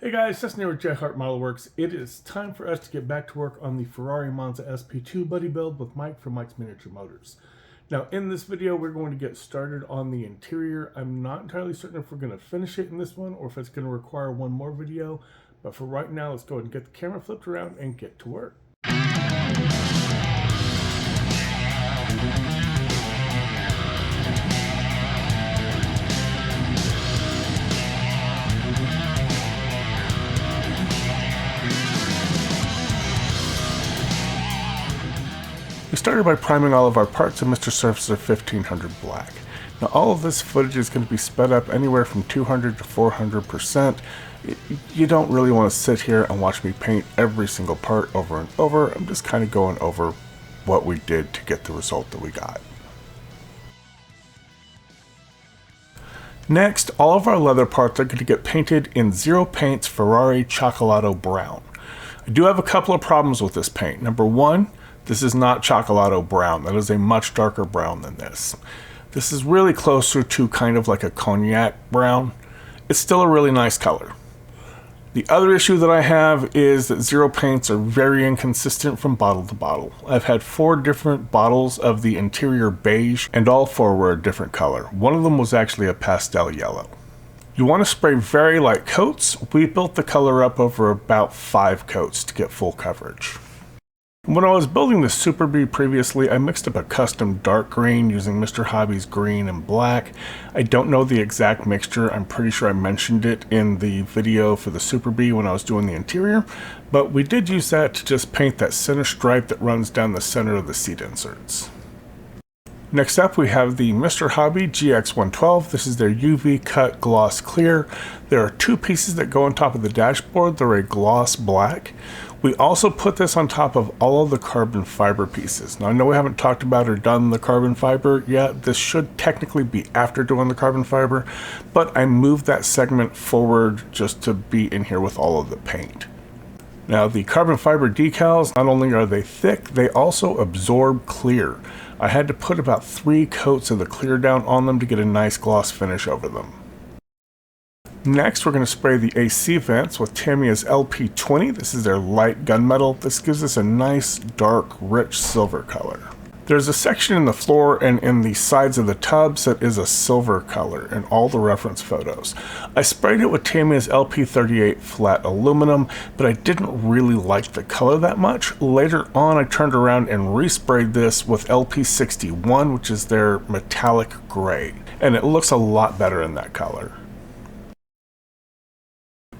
Hey guys, Justin here with JHart Modelworks. It is time for us to get back to work on the Ferrari Monza SP2 buddy build with Mike from Mike's Miniature Motors. Now in this video we're going to get started on the interior. I'm not entirely certain if we're going to finish it in this one or if it's going to require one more video, but for right now let's go ahead and get the camera flipped around and get to work. We started by priming all of our parts in Mr. Surfacer 1500 black. Now all of this footage is going to be sped up anywhere from 200 to 400%. You don't really want to sit here and watch me paint every single part over and over. I'm just kind of going over what we did to get the result that we got. Next, all of our leather parts are going to get painted in Zero Paint's Ferrari Cioccolato Brown. I do have a couple of problems with this paint. Number one, this is not Cioccolato Brown. That is a much darker brown than this. This is really closer to kind of like a cognac brown. It's still a really nice color. The other issue that I have is that Zero Paints are very inconsistent from bottle to bottle. I've had 4 different bottles of the interior beige, and all 4 were a different color. One of them was actually a pastel yellow. You want to spray very light coats. We built the color up over about 5 coats to get full coverage. When I was building the Super Bee previously, I mixed up a custom dark green using Mr. Hobby's green and black. I don't know the exact mixture. I'm pretty sure I mentioned it in the video for the Super Bee when I was doing the interior, but we did use that to just paint that center stripe that runs down the center of the seat inserts. Next up we have the Mr. Hobby GX112. This is their UV cut gloss clear. There are 2 pieces that go on top of the dashboard. They're a gloss black. We also put this on top of all of the carbon fiber pieces. Now I know we haven't talked about or done the carbon fiber yet. This should technically be after doing the carbon fiber, but I moved that segment forward just to be in here with all of the paint. Now the carbon fiber decals, not only are they thick, they also absorb clear. I had to put about 3 coats of the clear down on them to get a nice gloss finish over them. Next, we're going to spray the AC vents with Tamiya's LP20. This is their light gunmetal. This gives us a nice, dark, rich silver color. There's a section in the floor and in the sides of the tubs that is a silver color in all the reference photos. I sprayed it with Tamiya's LP38 flat aluminum, but I didn't really like the color that much. Later on, I turned around and resprayed this with LP61, which is their metallic gray, and it looks a lot better in that color.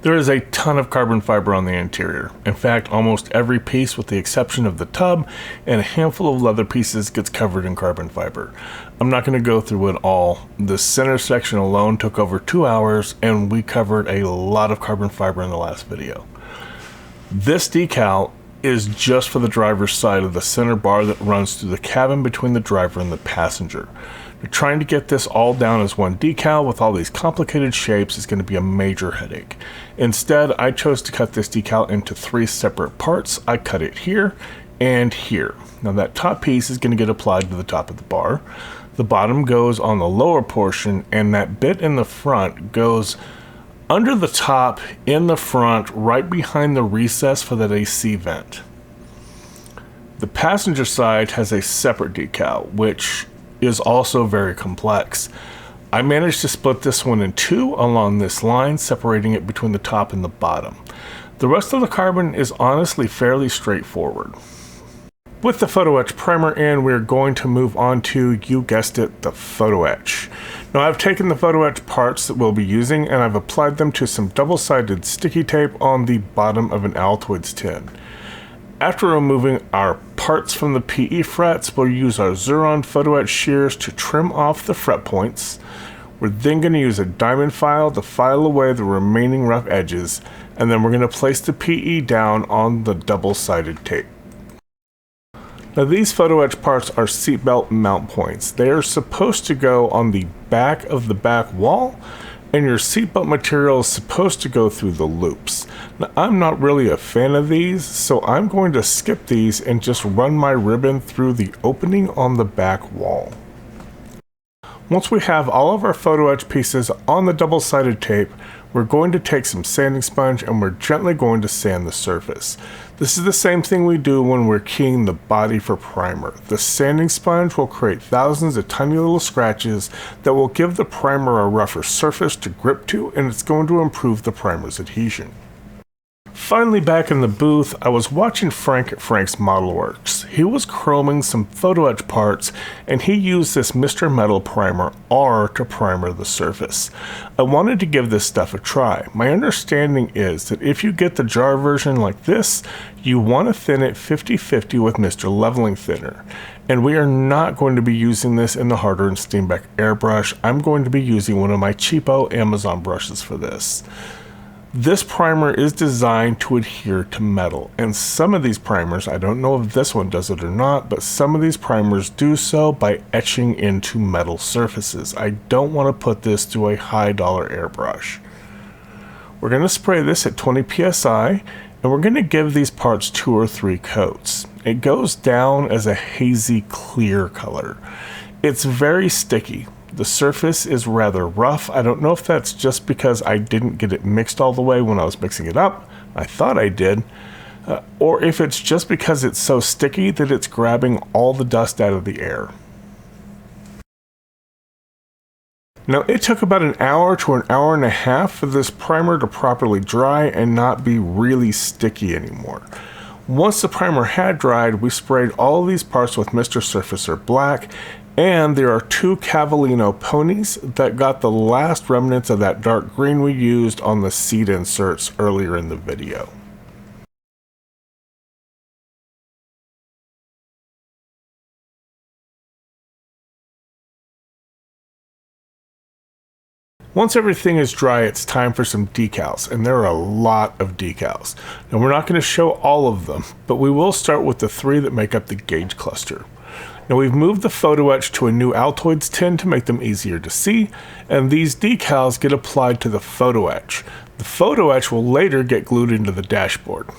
There is a ton of carbon fiber on the interior. In fact, almost every piece with the exception of the tub and a handful of leather pieces gets covered in carbon fiber. I'm not going to go through it all. The center section alone took over 2 hours and we covered a lot of carbon fiber in the last video. This decal is just for the driver's side of the center bar that runs through the cabin between the driver and the passenger. Trying to get this all down as one decal with all these complicated shapes is going to be a major headache. Instead, I chose to cut this decal into 3 separate parts. I cut it here and here. Now that top piece is going to get applied to the top of the bar. The bottom goes on the lower portion, and that bit in the front goes under the top in the front right behind the recess for that AC vent. The passenger side has a separate decal, which is also very complex. I managed to split this one in 2 along this line, separating it between the top and the bottom. The rest of the carbon is honestly fairly straightforward. With the photo etch primer in, we're going to move on to, you guessed it, the photo etch. Now I've taken the photo etch parts that we'll be using and I've applied them to some double-sided sticky tape on the bottom of an Altoids tin. After removing our parts from the PE frets, we'll use our Xuron photo etch shears to trim off the fret points. We're then going to use a diamond file to file away the remaining rough edges, and then we're going to place the PE down on the double-sided tape. Now these photo etch parts are seatbelt mount points. They are supposed to go on the back of the back wall, and your seatbelt material is supposed to go through the loops. Now, I'm not really a fan of these, so I'm going to skip these and just run my ribbon through the opening on the back wall. Once we have all of our photo etch pieces on the double-sided tape, we're going to take some sanding sponge and we're gently going to sand the surface. This is the same thing we do when we're keying the body for primer. The sanding sponge will create thousands of tiny little scratches that will give the primer a rougher surface to grip to, and it's going to improve the primer's adhesion. Finally, back in the booth, I was watching Frank at Frank's Modelworks. He was chroming some photo etch parts, and he used this Mr. Metal Primer R to primer the surface. I wanted to give this stuff a try. My understanding is that if you get the jar version like this, you want to thin it 50-50 with Mr. Leveling Thinner. And we are not going to be using this in the Harder and Steenbeck airbrush. I'm going to be using one of my cheapo Amazon brushes for this. This primer is designed to adhere to metal, and some of these primers, I don't know if this one does it or not, but some of these primers do so by etching into metal surfaces. I don't want to put this through a high dollar airbrush. We're going to spray this at 20 psi, and we're going to give these parts 2 or 3 coats. It goes down as a hazy clear color. It's very sticky. The surface is rather rough. I don't know if that's just because I didn't get it mixed all the way when I was mixing it up. I thought I did. Or if it's just because it's so sticky that it's grabbing all the dust out of the air. Now, it took about an hour to an hour and a half for this primer to properly dry and not be really sticky anymore. Once the primer had dried, we sprayed all of these parts with Mr. Surfacer Black, and there are 2 Cavallino ponies that got the last remnants of that dark green we used on the seat inserts earlier in the video. Once everything is dry, it's time for some decals, and there are a lot of decals. Now, we're not going to show all of them, but we will start with the 3 that make up the gauge cluster. Now, we've moved the photo etch to a new Altoids tin to make them easier to see, and these decals get applied to the photo etch. The photo etch will later get glued into the dashboard.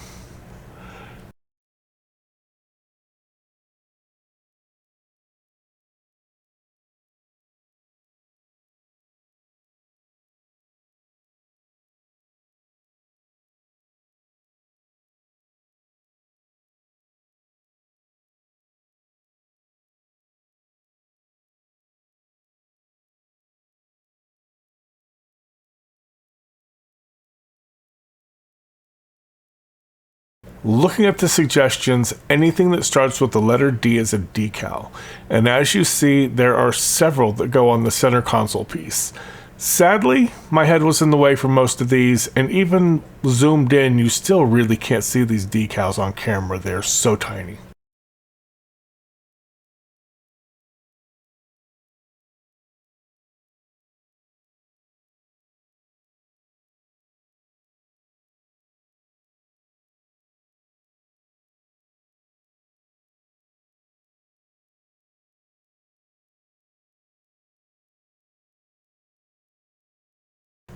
Looking at the suggestions, anything that starts with the letter D is a decal, and as you see, there are several that go on the center console piece. Sadly, my head was in the way for most of these, and even zoomed in, you still really can't see these decals on camera. They're so tiny.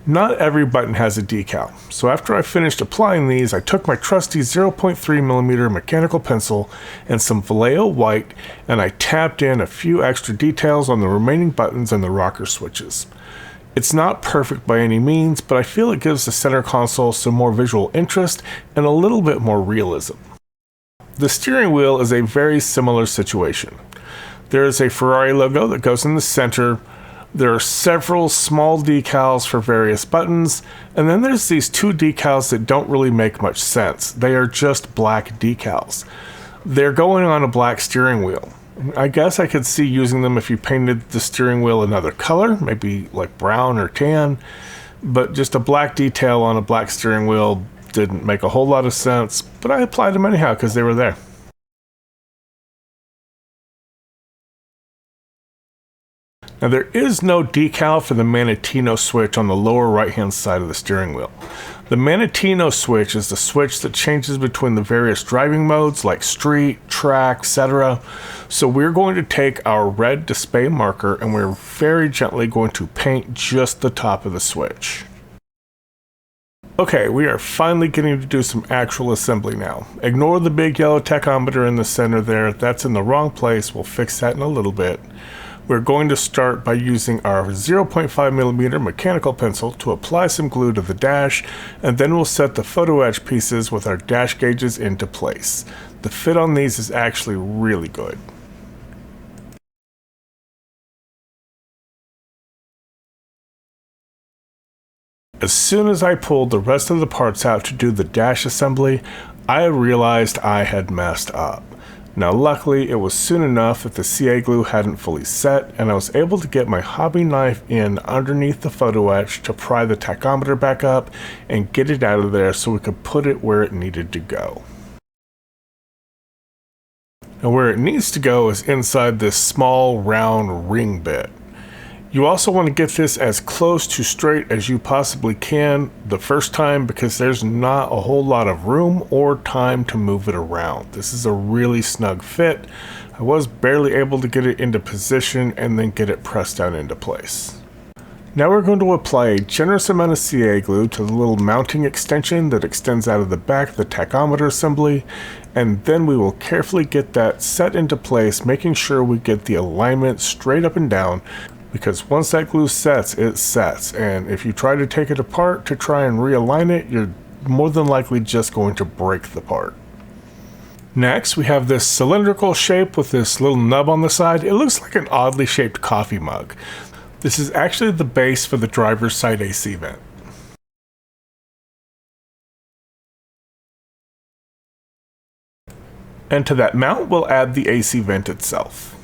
Not every button has a decal, so after I finished applying these, I took my trusty 0.3mm mechanical pencil and some Vallejo white, and I tapped in a few extra details on the remaining buttons and the rocker switches. It's not perfect by any means, but I feel it gives the center console some more visual interest and a little bit more realism. The steering wheel is a very similar situation. There is a Ferrari logo that goes in the center. There are several small decals for various buttons, and then there's these 2 decals that don't really make much sense. They are just black decals. They're going on a black steering wheel. I guess I could see using them if you painted the steering wheel another color, maybe like brown or tan, but just a black detail on a black steering wheel didn't make a whole lot of sense, but I applied them anyhow because they were there. Now, there is no decal for the Manatino switch on the lower right hand side of the steering wheel. The Manatino switch is the switch that changes between the various driving modes like street, track, etc. So we're going to take our red display marker and we're very gently going to paint just the top of the switch. Okay, we are finally getting to do some actual assembly now. Ignore the big yellow tachometer in the center there. That's in the wrong place. We'll fix that in a little bit. We're going to start by using our 0.5mm mechanical pencil to apply some glue to the dash, and then we'll set the photo etch pieces with our dash gauges into place. The fit on these is actually really good. As soon as I pulled the rest of the parts out to do the dash assembly, I realized I had messed up. Now luckily it was soon enough that the CA glue hadn't fully set, and I was able to get my hobby knife in underneath the photo etch to pry the tachometer back up and get it out of there so we could put it where it needed to go. Now where it needs to go is inside this small round ring bit. You also want to get this as close to straight as you possibly can the first time, because there's not a whole lot of room or time to move it around. This is a really snug fit. I was barely able to get it into position and then get it pressed down into place. Now we're going to apply a generous amount of CA glue to the little mounting extension that extends out of the back of the tachometer assembly, and then we will carefully get that set into place, making sure we get the alignment straight up and down, because once that glue sets, it sets, and if you try to take it apart to try and realign it, you're more than likely just going to break the part. Next, we have this cylindrical shape with this little nub on the side. It looks like an oddly shaped coffee mug. This is actually the base for the driver's side AC vent. And to that mount, we'll add the AC vent itself.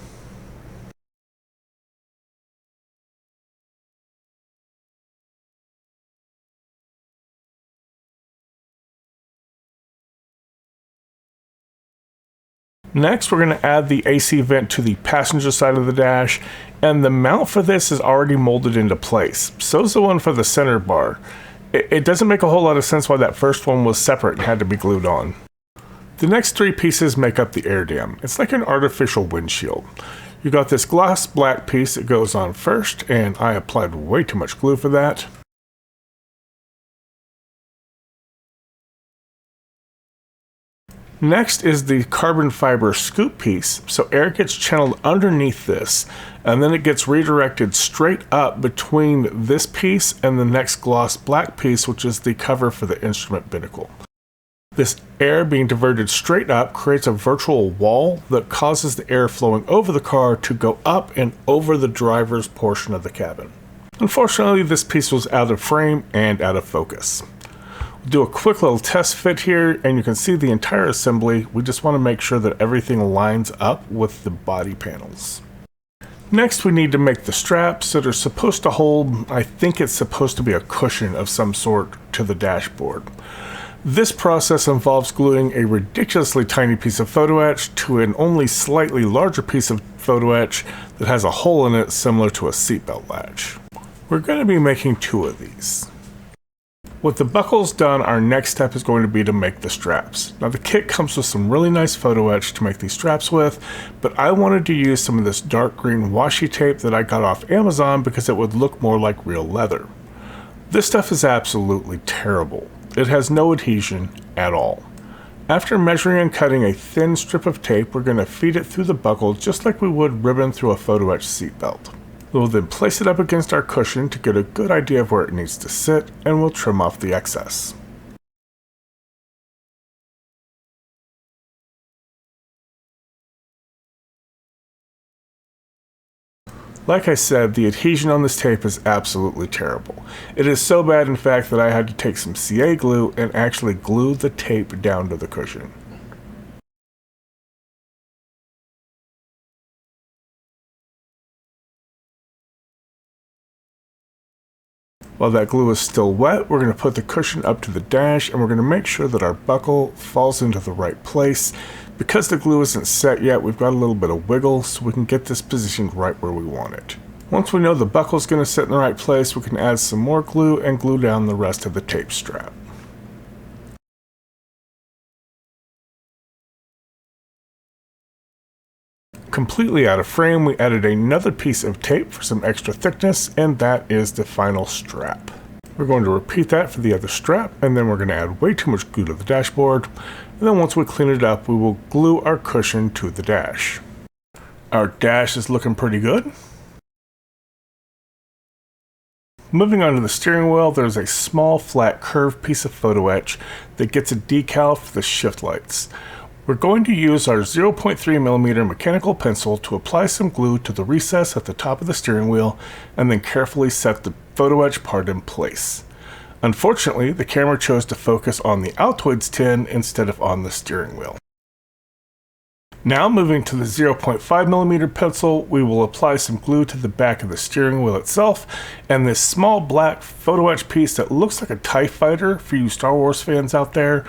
Next, we're going to add the AC vent to the passenger side of the dash, and the mount for this is already molded into place. So is the one for the center bar. It doesn't make a whole lot of sense why that first one was separate and had to be glued on. The next three pieces make up the air dam. It's like an artificial windshield. You got this gloss black piece that goes on first, and I applied way too much glue for that. Next is the carbon fiber scoop piece, so air gets channeled underneath this, and then it gets redirected straight up between this piece and the next gloss black piece, which is the cover for the instrument binnacle. This air being diverted straight up creates a virtual wall that causes the air flowing over the car to go up and over the driver's portion of the cabin. Unfortunately, this piece was out of frame and out of focus. Do a quick little test fit here, and you can see the entire assembly. We just want to make sure that everything lines up with the body panels. Next, we need to make the straps that are supposed to hold, I think it's supposed to be a cushion of some sort, to the dashboard. This process involves gluing a ridiculously tiny piece of photo etch to an only slightly larger piece of photo etch that has a hole in it similar to a seatbelt latch. We're going to be making two of these. With the buckles done, our next step is going to be to make the straps. Now the kit comes with some really nice photo etch to make these straps with, but I wanted to use some of this dark green washi tape that I got off Amazon because it would look more like real leather. This stuff is absolutely terrible. It has no adhesion at all. After measuring and cutting a thin strip of tape, we're going to feed it through the buckle just like we would ribbon through a photo etch seatbelt. We'll then place it up against our cushion to get a good idea of where it needs to sit, and we'll trim off the excess. Like I said, the adhesion on this tape is absolutely terrible. It is so bad, in fact, that I had to take some CA glue and actually glue the tape down to the cushion. While that glue is still wet, we're going to put the cushion up to the dash, and we're going to make sure that our buckle falls into the right place. Because the glue isn't set yet, we've got a little bit of wiggle so we can get this positioned right where we want it. Once we know the buckle is going to sit in the right place, we can add some more glue and glue down the rest of the tape strap. Completely out of frame, we added another piece of tape for some extra thickness, and that is the final strap. We're going to repeat that for the other strap, and then we're going to add way too much glue to the dashboard, and then once we clean it up, we will glue our cushion to the dash. Our dash is looking pretty good. Moving on to the steering wheel, there's a small flat curved piece of photo etch that gets a decal for the shift lights. We're going to use our 0.3mm mechanical pencil to apply some glue to the recess at the top of the steering wheel and then carefully set the photo etch part in place. Unfortunately, the camera chose to focus on the Altoids tin instead of on the steering wheel. Now moving to the 0.5mm pencil, we will apply some glue to the back of the steering wheel itself and this small black photo etch piece that looks like a TIE fighter for you Star Wars fans out there.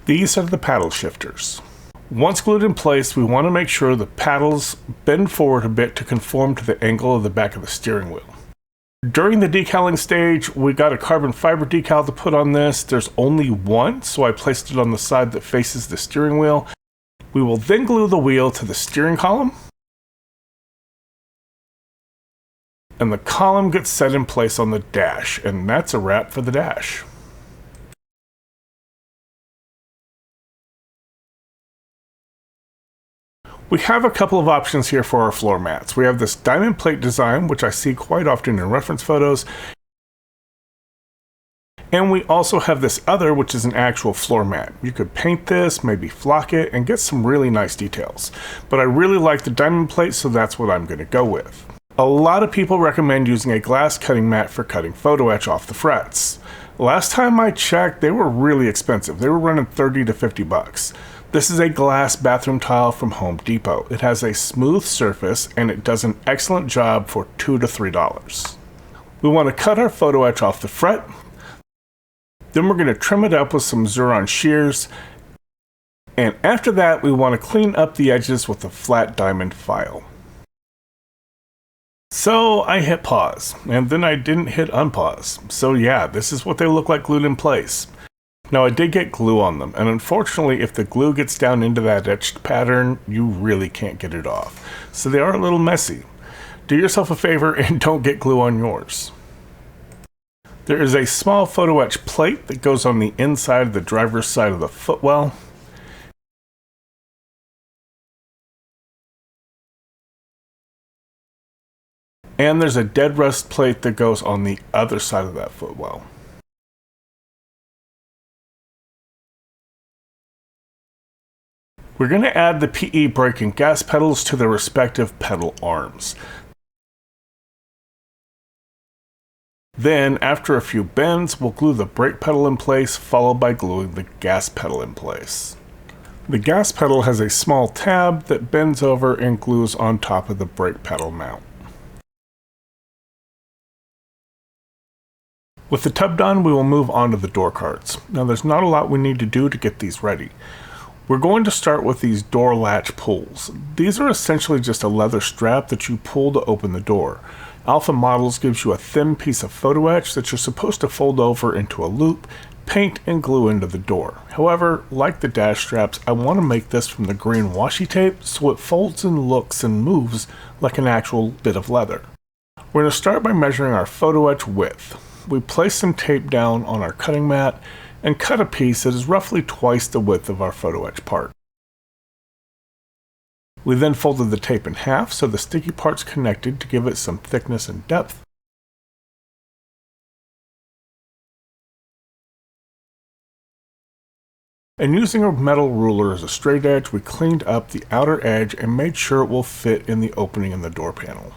These are the paddle shifters. Once glued in place, we want to make sure the paddles bend forward a bit to conform to the angle of the back of the steering wheel. During the decaling stage, we got a carbon fiber decal to put on this. There's only one, so I placed it on the side that faces the steering wheel. We will then glue the wheel to the steering column, and the column gets set in place on the dash, and that's a wrap for the dash. We have a couple of options here for our floor mats. We have this diamond plate design, which I see quite often in reference photos. And we also have this other, which is an actual floor mat. You could paint this, maybe flock it, and get some really nice details. But I really like the diamond plate, so that's what I'm going to go with. A lot of people recommend using a glass cutting mat for cutting photo etch off the frets. Last time I checked, they were really expensive. They were running 30 to 50 bucks. This is a glass bathroom tile from Home Depot. It has a smooth surface and it does an excellent job for $2 to $3. We want to cut our photo etch off the fret. Then we're going to trim it up with some Xuron shears. And after that, we want to clean up the edges with a flat diamond file. So I hit pause, and then I didn't hit unpause. So yeah, this is what they look like glued in place. Now I did get glue on them, and unfortunately if the glue gets down into that etched pattern, you really can't get it off. So they are a little messy. Do yourself a favor and don't get glue on yours. There is a small photo etch plate that goes on the inside of the driver's side of the footwell. And there's a dead rust plate that goes on the other side of that footwell. We're going to add the PE brake and gas pedals to their respective pedal arms. Then, after a few bends, we'll glue the brake pedal in place, followed by gluing the gas pedal in place. The gas pedal has a small tab that bends over and glues on top of the brake pedal mount. With the tub done, we will move on to the door cards. Now there's not a lot we need to do to get these ready. We're going to start with these door latch pulls. These are essentially just a leather strap that you pull to open the door. Alpha Models gives you a thin piece of photo etch that you're supposed to fold over into a loop, paint, and glue into the door. However, like the dash straps, I want to make this from the green washi tape so it folds and looks and moves like an actual bit of leather. We're going to start by measuring our photo etch width. We place some tape down on our cutting mat and cut a piece that is roughly twice the width of our photo etch part. We then folded the tape in half so the sticky part's connected to give it some thickness and depth. And using a metal ruler as a straight edge, we cleaned up the outer edge and made sure it will fit in the opening in the door panel.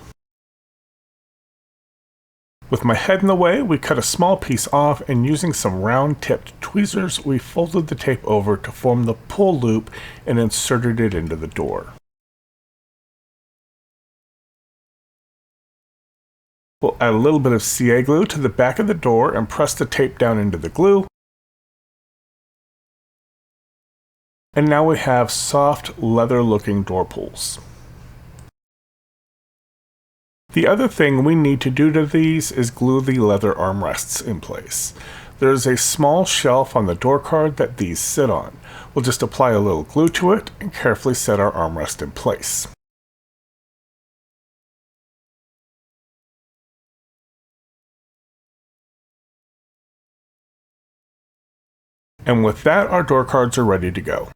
With my head in the way, we cut a small piece off, and using some round-tipped tweezers, we folded the tape over to form the pull loop and inserted it into the door. We'll add a little bit of CA glue to the back of the door and press the tape down into the glue. And now we have soft, leather-looking door pulls. The other thing we need to do to these is glue the leather armrests in place. There is a small shelf on the door card that these sit on. We'll just apply a little glue to it and carefully set our armrest in place. And with that, our door cards are ready to go.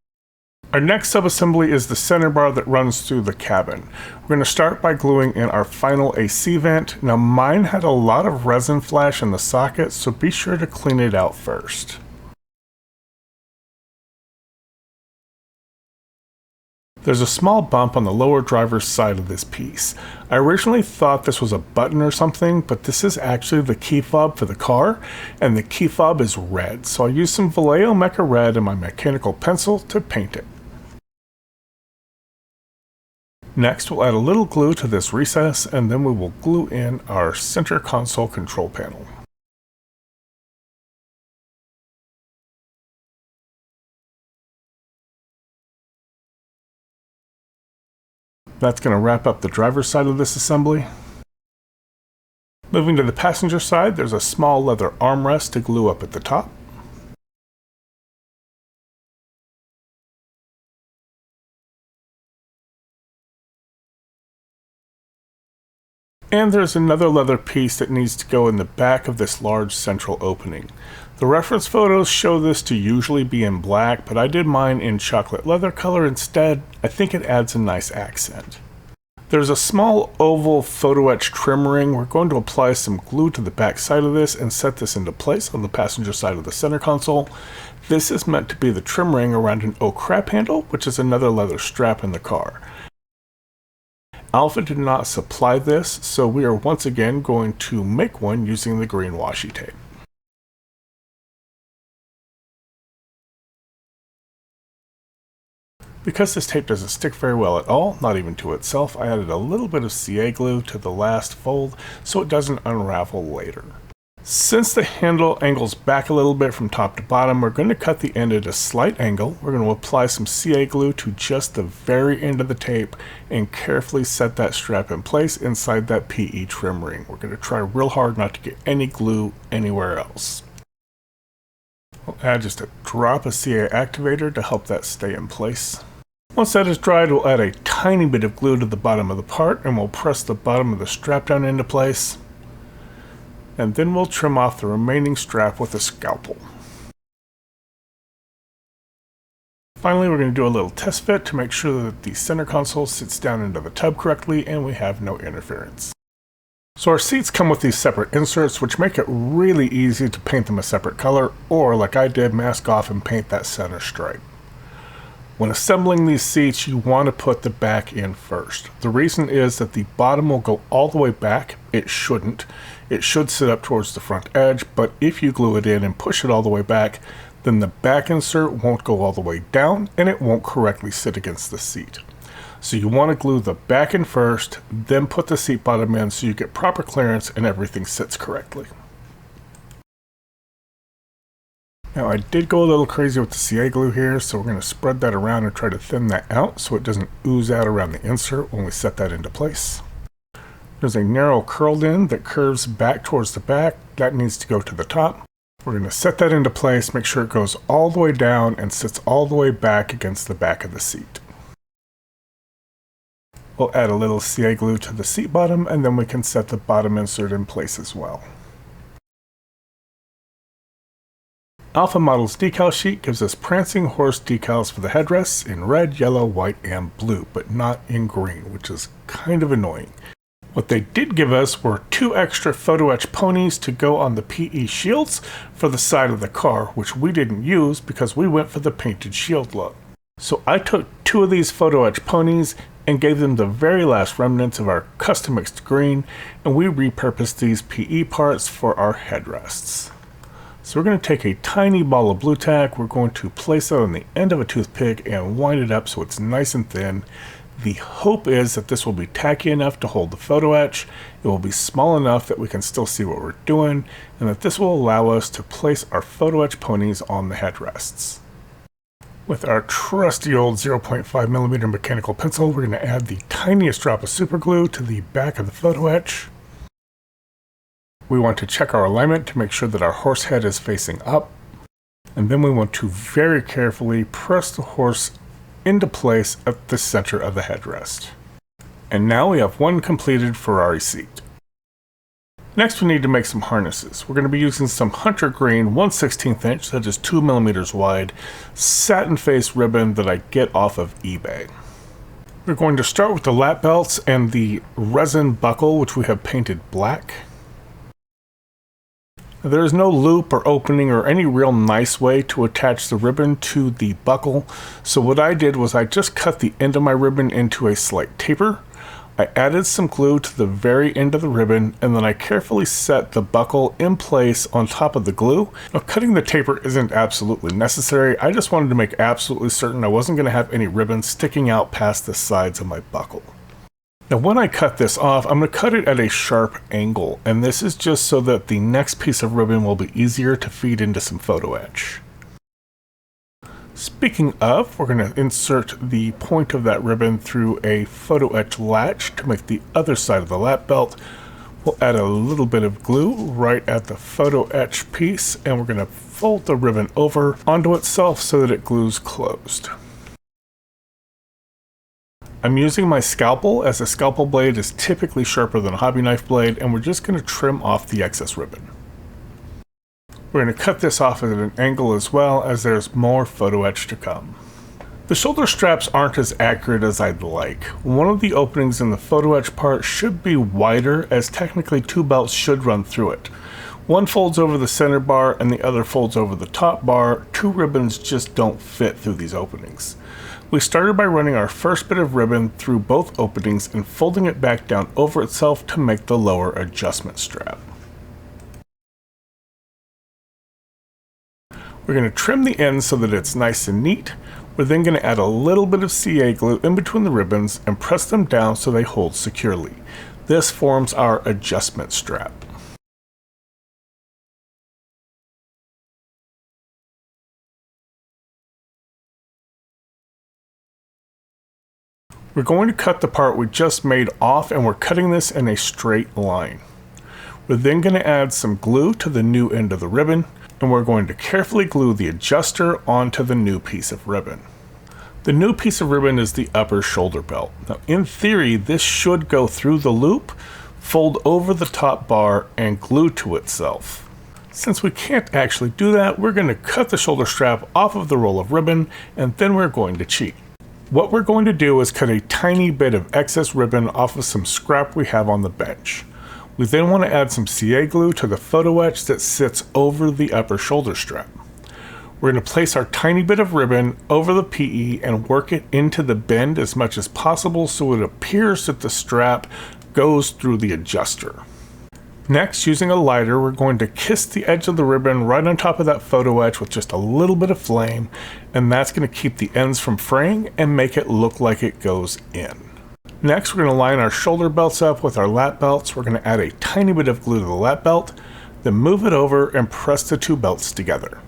Our next subassembly is the center bar that runs through the cabin. We're going to start by gluing in our final AC vent. Now mine had a lot of resin flash in the socket, so be sure to clean it out first. There's a small bump on the lower driver's side of this piece. I originally thought this was a button or something, but this is actually the key fob for the car, and the key fob is red, so I used some Vallejo Mecha Red and my mechanical pencil to paint it. Next, we'll add a little glue to this recess, and then we will glue in our center console control panel. That's going to wrap up the driver's side of this assembly. Moving to the passenger side, there's a small leather armrest to glue up at the top. And there's another leather piece that needs to go in the back of this large central opening. The reference photos show this to usually be in black, but I did mine in chocolate leather color instead. I think it adds a nice accent. There's a small oval photo etch trim ring. We're going to apply some glue to the back side of this and set this into place on the passenger side of the center console. This is meant to be the trim ring around an oak crab handle, which is another leather strap in the car. Alpha did not supply this, so we are once again going to make one using the green washi tape. Because this tape doesn't stick very well at all, not even to itself, I added a little bit of CA glue to the last fold so it doesn't unravel later. Since the handle angles back a little bit from top to bottom, we're going to cut the end at a slight angle. We're going to apply some CA glue to just the very end of the tape and carefully set that strap in place inside that PE trim ring. We're going to try real hard not to get any glue anywhere else. We'll add just a drop of CA activator to help that stay in place. Once that is dried, we'll add a tiny bit of glue to the bottom of the part and we'll press the bottom of the strap down into place. And then we'll trim off the remaining strap with a scalpel. Finally, we're going to do a little test fit to make sure that the center console sits down into the tub correctly and we have no interference. So our seats come with these separate inserts, which make it really easy to paint them a separate color, or like I did, mask off and paint that center stripe. When assembling these seats, you want to put the back in first. The reason is that the bottom will go all the way back. It shouldn't. It should sit up towards the front edge, but if you glue it in and push it all the way back, then the back insert won't go all the way down and it won't correctly sit against the seat. So you want to glue the back in first, then put the seat bottom in so you get proper clearance and everything sits correctly. Now I did go a little crazy with the CA glue here, so we're going to spread that around and try to thin that out so it doesn't ooze out around the insert when we set that into place. There's a narrow curled end that curves back towards the back. That needs to go to the top. We're going to set that into place, make sure it goes all the way down and sits all the way back against the back of the seat. We'll add a little CA glue to the seat bottom and then we can set the bottom insert in place as well. Alpha Model's decal sheet gives us prancing horse decals for the headrests in red, yellow, white, and blue, but not in green, which is kind of annoying. What they did give us were 2 extra photo etch ponies to go on the PE shields for the side of the car, which we didn't use because we went for the painted shield look. So I took 2 of these photo etch ponies and gave them the very last remnants of our custom mixed green, and we repurposed these PE parts for our headrests. So we're going to take a tiny ball of blue tack, we're going to place it on the end of a toothpick and wind it up so it's nice and thin. The hope is that this will be tacky enough to hold the photo etch, it will be small enough that we can still see what we're doing, and that this will allow us to place our photo etch ponies on the headrests. With our trusty old 0.5mm mechanical pencil, we're going to add the tiniest drop of super glue to the back of the photo etch. We want to check our alignment to make sure that our horse head is facing up. And then we want to very carefully press the horse into place at the center of the headrest. And now we have one completed Ferrari seat. Next we need to make some harnesses. We're going to be using some hunter green 1/16 inch, that is 2 millimeters wide, satin face ribbon that I get off of eBay. We're going to start with the lap belts and the resin buckle, which we have painted black. Now, there is no loop or opening or any real nice way to attach the ribbon to the buckle, so what I did was I just cut the end of my ribbon into a slight taper. I added some glue to the very end of the ribbon, and then I carefully set the buckle in place on top of the glue. Now, cutting the taper isn't absolutely necessary. I just wanted to make absolutely certain I wasn't going to have any ribbon sticking out past the sides of my buckle. Now, when I cut this off, I'm going to cut it at a sharp angle, and this is just so that the next piece of ribbon will be easier to feed into some photo etch. Speaking of, we're going to insert the point of that ribbon through a photo etch latch to make the other side of the lap belt. We'll add a little bit of glue right at the photo etch piece, and we're going to fold the ribbon over onto itself so that it glues closed. I'm using my scalpel, as a scalpel blade is typically sharper than a hobby knife blade, and we're just going to trim off the excess ribbon. We're going to cut this off at an angle as well, as there's more photo etch to come. The shoulder straps aren't as accurate as I'd like. One of the openings in the photo etch part should be wider, as technically 2 belts should run through it. One folds over the center bar and the other folds over the top bar. 2 ribbons just don't fit through these openings. We started by running our first bit of ribbon through both openings and folding it back down over itself to make the lower adjustment strap. We're going to trim the ends so that it's nice and neat. We're then going to add a little bit of CA glue in between the ribbons and press them down so they hold securely. This forms our adjustment strap. We're going to cut the part we just made off, and we're cutting this in a straight line. We're then going to add some glue to the new end of the ribbon, and we're going to carefully glue the adjuster onto the new piece of ribbon. The new piece of ribbon is the upper shoulder belt. Now, in theory, this should go through the loop, fold over the top bar, and glue to itself. Since we can't actually do that, we're going to cut the shoulder strap off of the roll of ribbon, and then we're going to cheat. What we're going to do is cut a tiny bit of excess ribbon off of some scrap we have on the bench. We then want to add some CA glue to the photo etch that sits over the upper shoulder strap. We're going to place our tiny bit of ribbon over the PE and work it into the bend as much as possible so it appears that the strap goes through the adjuster. Next, using a lighter, we're going to kiss the edge of the ribbon right on top of that photo etch with just a little bit of flame, and that's going to keep the ends from fraying and make it look like it goes in. Next, we're going to line our shoulder belts up with our lap belts. We're going to add a tiny bit of glue to the lap belt, then move it over and press the 2 belts together.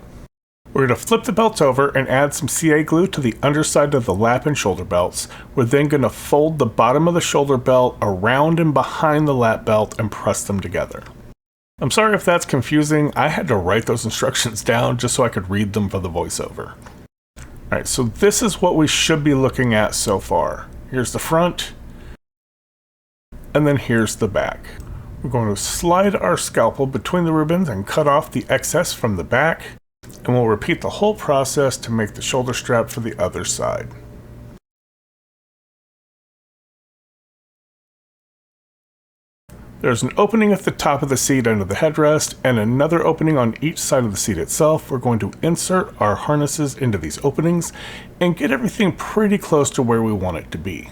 We're going to flip the belts over and add some CA glue to the underside of the lap and shoulder belts. We're then going to fold the bottom of the shoulder belt around and behind the lap belt and press them together. I'm sorry if that's confusing. I had to write those instructions down just so I could read them for the voiceover. Alright, so this is what we should be looking at so far. Here's the front, and then here's the back. We're going to slide our scalpel between the ribbons and cut off the excess from the back, and we'll repeat the whole process to make the shoulder strap for the other side. There's an opening at the top of the seat under the headrest and another opening on each side of the seat itself. We're going to insert our harnesses into these openings and get everything pretty close to where we want it to be.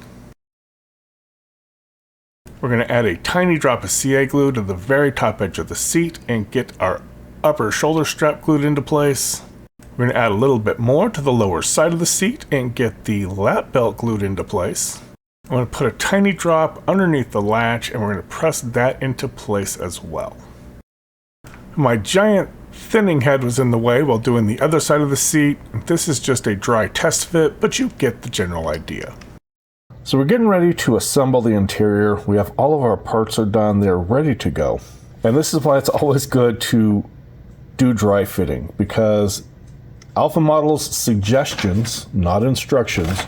We're going to add a tiny drop of CA glue to the very top edge of the seat and get our upper shoulder strap glued into place. We're going to add a little bit more to the lower side of the seat and get the lap belt glued into place. I'm going to put a tiny drop underneath the latch, and we're going to press that into place as well. My giant thinning head was in the way while doing the other side of the seat. This is just a dry test fit, but you get the general idea. So we're getting ready to assemble the interior. We have all of our parts are done. They're ready to go. And this is why it's always good to do dry fitting, because Alpha Model's suggestions, not instructions,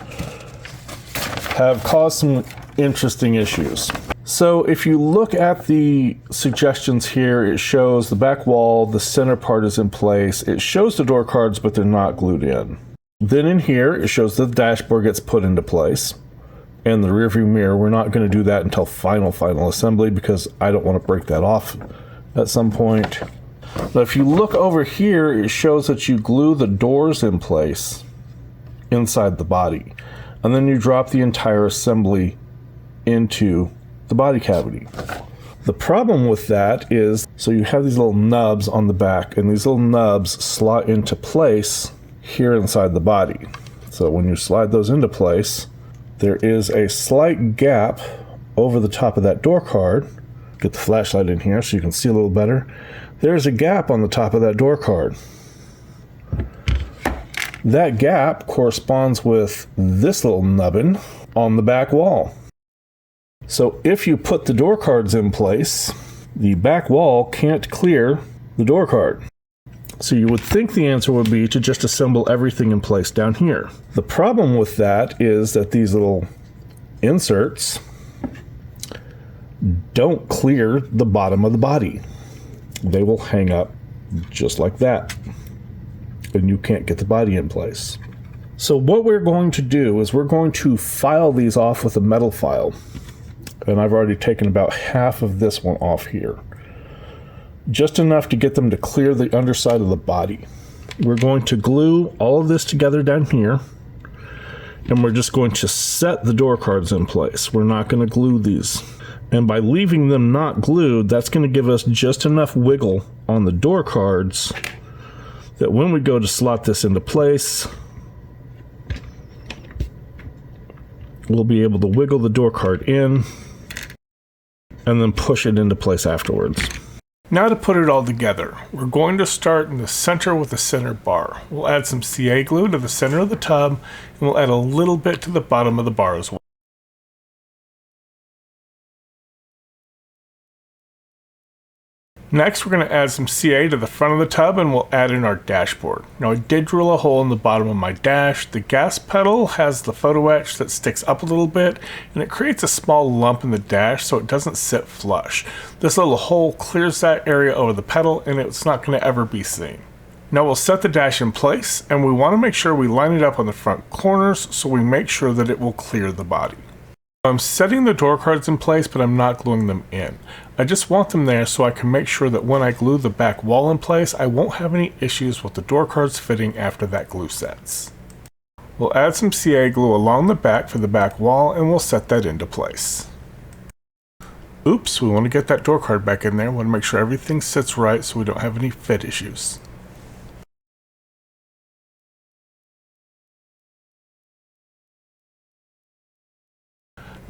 have caused some interesting issues. So if you look at the suggestions here, it shows the back wall, the center part is in place. It shows the door cards, but they're not glued in. Then in here, it shows the dashboard gets put into place. And the rearview mirror, we're not going to do that until final assembly because I don't want to break that off at some point. Now if you look over here, it shows that you glue the doors in place inside the body. And then you drop the entire assembly into the body cavity. The problem with that is, so you have these little nubs on the back, and these little nubs slot into place here inside the body. So when you slide those into place, there is a slight gap over the top of that door card. Get the flashlight in here so you can see a little better. There's a gap on the top of that door card. That gap corresponds with this little nubbin on the back wall. So if you put the door cards in place, the back wall can't clear the door card. So you would think the answer would be to just assemble everything in place down here. The problem with that is that these little inserts don't clear the bottom of the body. They will hang up just like that, and you can't get the body in place. So what we're going to do is we're going to file these off with a metal file. And I've already taken about half of this one off here. Just enough to get them to clear the underside of the body. We're going to glue all of this together down here. And we're just going to set the door cards in place. We're not going to glue these. And by leaving them not glued, that's going to give us just enough wiggle on the door cards that when we go to slot this into place, we'll be able to wiggle the door card in and then push it into place afterwards. Now to put it all together, we're going to start in the center with the center bar. We'll add some CA glue to the center of the tub, and we'll add a little bit to the bottom of the bar as well. Next, we're going to add some CA to the front of the tub, and we'll add in our dashboard. Now I did drill a hole in the bottom of my dash. The gas pedal has the photo etch that sticks up a little bit, and it creates a small lump in the dash so it doesn't sit flush. This little hole clears that area over the pedal, and it's not going to ever be seen. Now we'll set the dash in place, and we want to make sure we line it up on the front corners so we make sure that it will clear the body. I'm setting the door cards in place, but I'm not gluing them in. I just want them there so I can make sure that when I glue the back wall in place, I won't have any issues with the door cards fitting after that glue sets. We'll add some CA glue along the back for the back wall, and we'll set that into place. Oops, we want to get that door card back in there. We want to make sure everything sits right so we don't have any fit issues.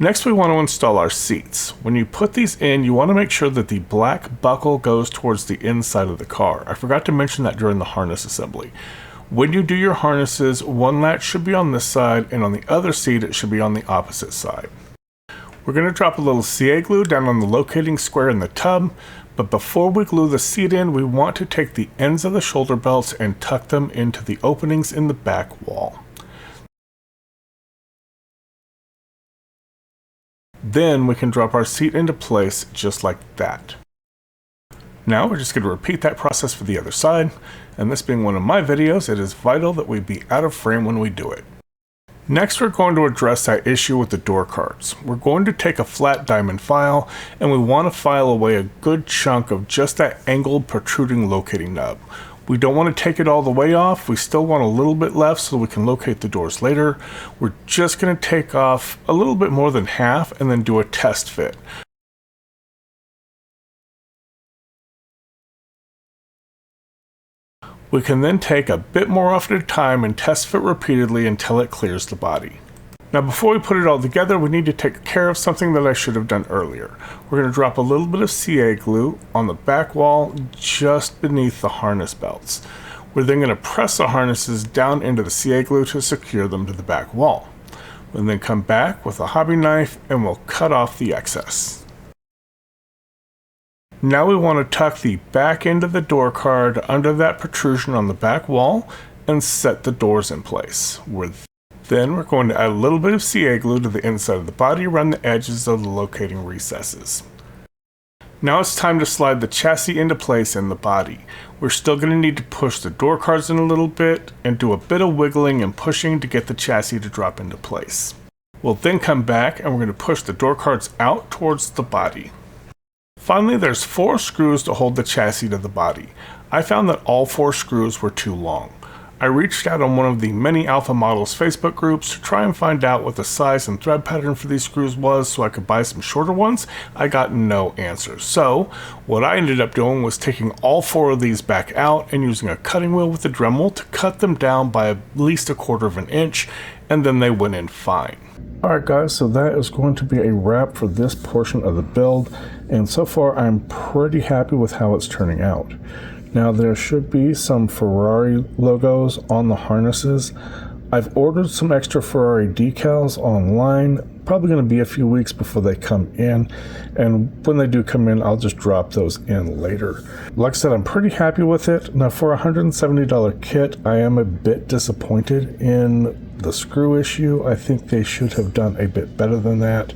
Next, we want to install our seats. When you put these in, you want to make sure that the black buckle goes towards the inside of the car. I forgot to mention that during the harness assembly. When you do your harnesses, one latch should be on this side, and on the other seat, it should be on the opposite side. We're going to drop a little CA glue down on the locating square in the tub, but before we glue the seat in, we want to take the ends of the shoulder belts and tuck them into the openings in the back wall. Then we can drop our seat into place just like that. Now we're just going to repeat that process for the other side, and this being one of my videos, it is vital that we be out of frame when we do it. Next, we're going to address that issue with the door cards. We're going to take a flat diamond file, and we want to file away a good chunk of just that angled protruding locating nub. We don't want to take it all the way off. We still want a little bit left so we can locate the doors later. We're just going to take off a little bit more than half and then do a test fit. We can then take a bit more off at a time and test fit repeatedly until it clears the body. Now before we put it all together, we need to take care of something that I should have done earlier. We're going to drop a little bit of CA glue on the back wall just beneath the harness belts. We're then going to press the harnesses down into the CA glue to secure them to the back wall. We'll then come back with a hobby knife and we'll cut off the excess. Now we want to tuck the back end of the door card under that protrusion on the back wall and set the doors in place. We're Then we're going to add a little bit of CA glue to the inside of the body around the edges of the locating recesses. Now it's time to slide the chassis into place in the body. We're still going to need to push the door cards in a little bit and do a bit of wiggling and pushing to get the chassis to drop into place. We'll then come back and we're going to push the door cards out towards the body. Finally, there's 4 screws to hold the chassis to the body. I found that all 4 screws were too long. I reached out on one of the many Alpha Models Facebook groups to try and find out what the size and thread pattern for these screws was so I could buy some shorter ones. I got no answers. So what I ended up doing was taking all 4 of these back out and using a cutting wheel with a Dremel to cut them down by at least 1/4 of an inch, and then they went in fine. Alright guys, so that is going to be a wrap for this portion of the build, and so far I'm pretty happy with how it's turning out. Now there should be some Ferrari logos on the harnesses. I've ordered some extra Ferrari decals online, probably going to be a few weeks before they come in, and when they do come in I'll just drop those in later. Like I said, I'm pretty happy with it. Now for a $170 kit, I am a bit disappointed in the screw issue. I think they should have done a bit better than that,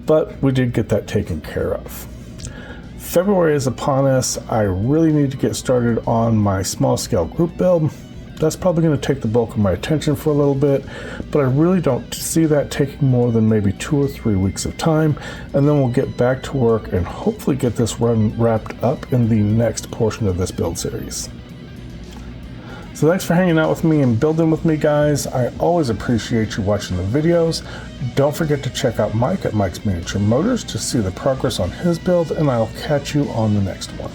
but we did get that taken care of. February is upon us. I really need to get started on my small scale group build. That's probably going to take the bulk of my attention for a little bit, but I really don't see that taking more than maybe 2 or 3 weeks of time, and then we'll get back to work and hopefully get this run wrapped up in the next portion of this build series. So thanks for hanging out with me and building with me, guys. I always appreciate you watching the videos. Don't forget to check out Mike at Mike's Miniature Motors to see the progress on his build, and I'll catch you on the next one.